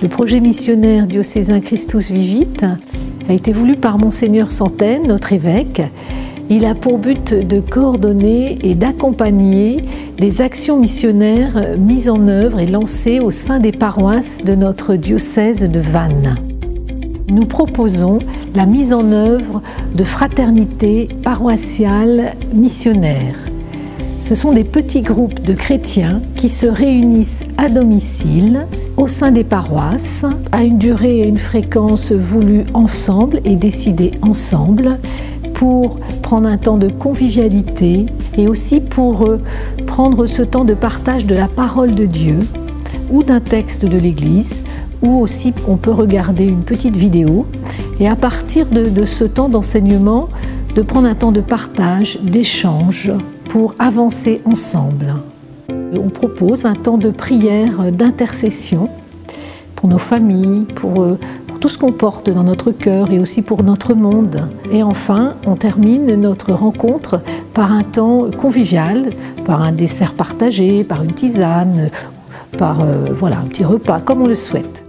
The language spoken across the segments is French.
Le projet missionnaire diocésain Christus Vivit a été voulu par Monseigneur Santène, notre évêque. Il a pour but de coordonner et d'accompagner les actions missionnaires mises en œuvre et lancées au sein des paroisses de notre diocèse de Vannes. Nous proposons la mise en œuvre de fraternités paroissiales missionnaires. Ce sont des petits groupes de chrétiens qui se réunissent à domicile au sein des paroisses, à une durée et une fréquence voulues ensemble et décidées ensemble, pour prendre un temps de convivialité et aussi pour prendre ce temps de partage de la parole de Dieu ou d'un texte de l'Église, ou aussi on peut regarder une petite vidéo et à partir de ce temps d'enseignement, de prendre un temps de partage, d'échange pour avancer ensemble. On propose un temps de prière, d'intercession pour nos familles, pour tout ce qu'on porte dans notre cœur et aussi pour notre monde. Et enfin, on termine notre rencontre par un temps convivial, par un dessert partagé, par une tisane, par voilà, un petit repas, comme on le souhaite.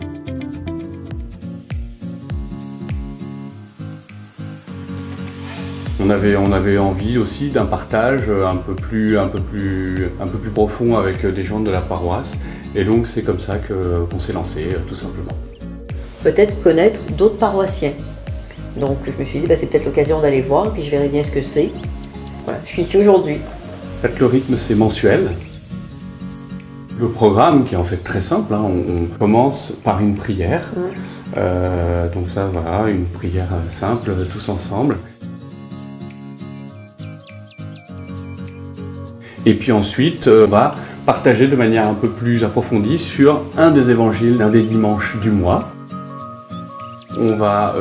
On avait envie aussi d'un partage un peu plus profond avec des gens de la paroisse. Et donc c'est comme ça qu'on s'est lancé, tout simplement. Peut-être connaître d'autres paroissiens. Donc je me suis dit, c'est peut-être l'occasion d'aller voir, et puis je verrai bien ce que c'est. Voilà, je suis ici aujourd'hui. En fait, le rythme, c'est mensuel. Le programme, qui est en fait très simple, hein, on commence par une prière. Donc ça, voilà, une prière simple, tous ensemble. Et puis ensuite, on va partager de manière un peu plus approfondie sur un des évangiles d'un des dimanches du mois. On va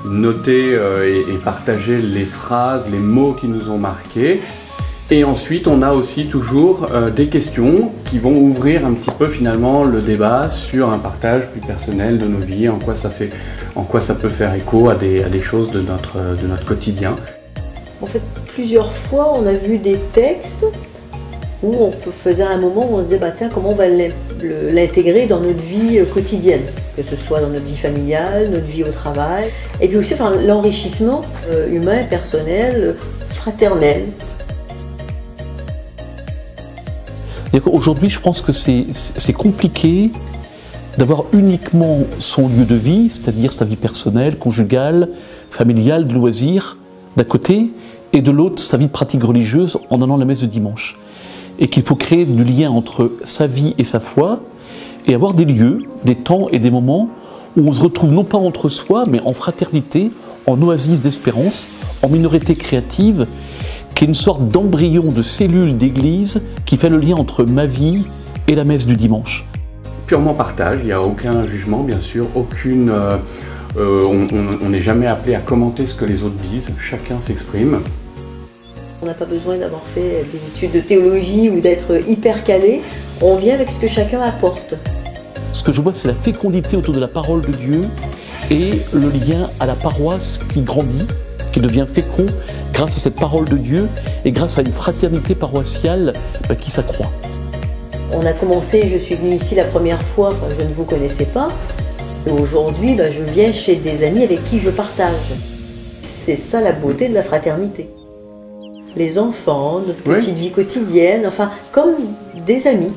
noter et partager les phrases, les mots qui nous ont marqués. Et ensuite, on a aussi toujours des questions qui vont ouvrir un petit peu finalement le débat sur un partage plus personnel de nos vies, en quoi ça peut faire écho à des choses de notre quotidien. En fait, plusieurs fois, on a vu des textes où on faisait un moment où on se disait, tiens, comment on va l'intégrer dans notre vie quotidienne, que ce soit dans notre vie familiale, notre vie au travail, et puis aussi l'enrichissement humain, personnel, fraternel. Aujourd'hui, je pense que c'est compliqué d'avoir uniquement son lieu de vie, c'est-à-dire sa vie personnelle, conjugale, familiale, de loisirs, d'un côté, et de l'autre, sa vie de pratique religieuse en allant à la messe de dimanche. Et qu'il faut créer du lien entre sa vie et sa foi, et avoir des lieux, des temps et des moments où on se retrouve non pas entre soi, mais en fraternité, en oasis d'espérance, en minorité créative, qui est une sorte d'embryon de cellule d'église qui fait le lien entre ma vie et la messe du dimanche. Purement partage, il n'y a aucun jugement, bien sûr, aucune... on n'est jamais appelé à commenter ce que les autres disent, chacun s'exprime. On n'a pas besoin d'avoir fait des études de théologie ou d'être hyper calé, on vient avec ce que chacun apporte. Ce que je vois, c'est la fécondité autour de la parole de Dieu et le lien à la paroisse qui grandit, qui devient fécond grâce à cette parole de Dieu et grâce à une fraternité paroissiale qui s'accroît. On a commencé, je suis venue ici la première fois, je ne vous connaissais pas. Et aujourd'hui, je viens chez des amis avec qui je partage. C'est ça la beauté de la fraternité. Les enfants, notre petite vie quotidienne, enfin, comme des amis.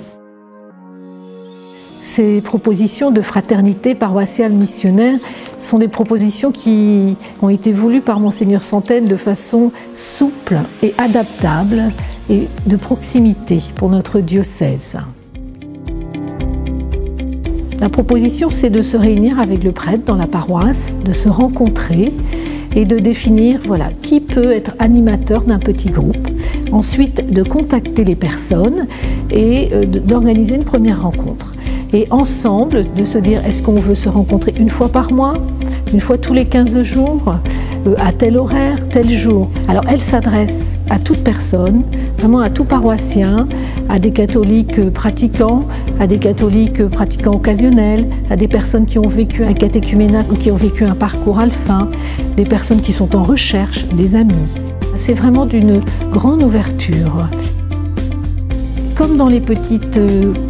Ces propositions de fraternité paroissiale missionnaire sont des propositions qui ont été voulues par Monseigneur Santène de façon souple et adaptable et de proximité pour notre diocèse. La proposition, c'est de se réunir avec le prêtre dans la paroisse, de se rencontrer et de définir qui peut être animateur d'un petit groupe. Ensuite, de contacter les personnes et d'organiser une première rencontre. Et ensemble, de se dire, est-ce qu'on veut se rencontrer une fois par mois, une fois tous les 15 jours, à tel horaire, tel jour. Alors elle s'adresse à toute personne, vraiment à tout paroissien, à des catholiques pratiquants, à des catholiques pratiquants occasionnels, à des personnes qui ont vécu un catéchuménat ou qui ont vécu un parcours alpha, des personnes qui sont en recherche, des amis. C'est vraiment d'une grande ouverture. comme dans les petites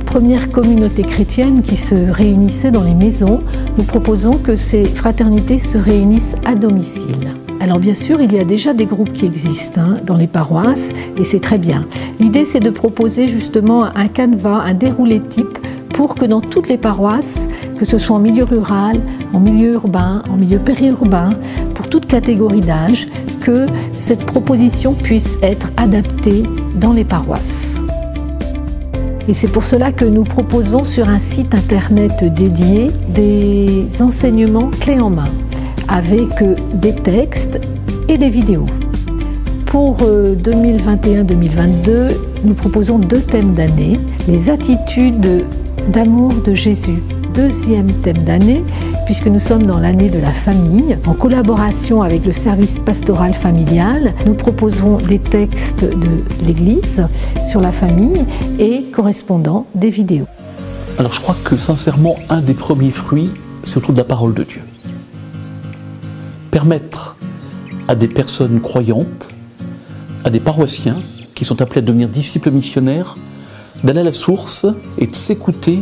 premières communautés chrétiennes qui se réunissaient dans les maisons, nous proposons que ces fraternités se réunissent à domicile. Alors bien sûr, il y a déjà des groupes qui existent dans les paroisses et c'est très bien. L'idée, c'est de proposer justement un canevas, un déroulé type pour que dans toutes les paroisses, que ce soit en milieu rural, en milieu urbain, en milieu périurbain, pour toute catégorie d'âge, que cette proposition puisse être adaptée dans les paroisses. Et c'est pour cela que nous proposons sur un site internet dédié des enseignements clés en main, avec des textes et des vidéos. Pour 2021-2022, nous proposons 2 thèmes d'année, les attitudes d'amour de Jésus. 2e thème d'année, puisque nous sommes dans l'année de la famille. En collaboration avec le service pastoral familial, nous proposerons des textes de l'Église sur la famille et correspondant des vidéos. Alors je crois que sincèrement, un des premiers fruits, c'est autour de la parole de Dieu. Permettre à des personnes croyantes, à des paroissiens qui sont appelés à devenir disciples missionnaires, d'aller à la source et de s'écouter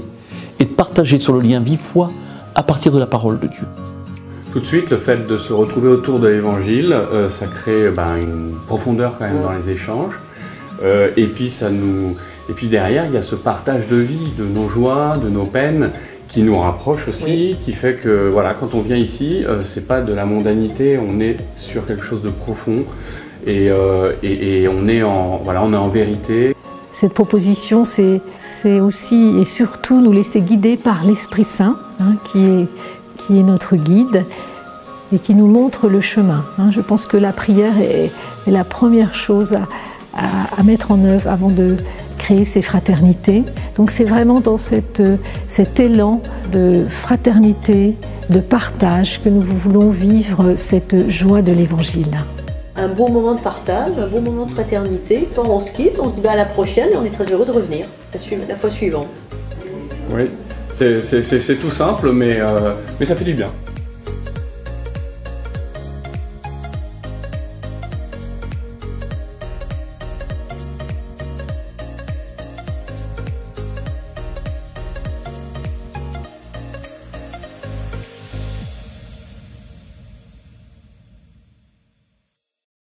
et de partager sur le lien vie-foi à partir de la parole de Dieu. Tout de suite, le fait de se retrouver autour de l'Évangile, ça crée une profondeur quand même dans les échanges. Et puis derrière, il y a ce partage de vie, de nos joies, de nos peines, qui nous rapproche aussi, qui fait que voilà, quand on vient ici, c'est pas de la mondanité, on est sur quelque chose de profond et on est en vérité. Cette proposition, c'est aussi et surtout nous laisser guider par l'Esprit Saint, qui est notre guide et qui nous montre le chemin. Je pense que la prière est la première chose à mettre en œuvre avant de créer ces fraternités. Donc c'est vraiment dans cet élan de fraternité, de partage que nous voulons vivre cette joie de l'Évangile. Un beau moment de partage, un beau moment de fraternité. Quand on se quitte, on se dit à la prochaine et on est très heureux de revenir la fois suivante. Oui, c'est tout simple, mais ça fait du bien.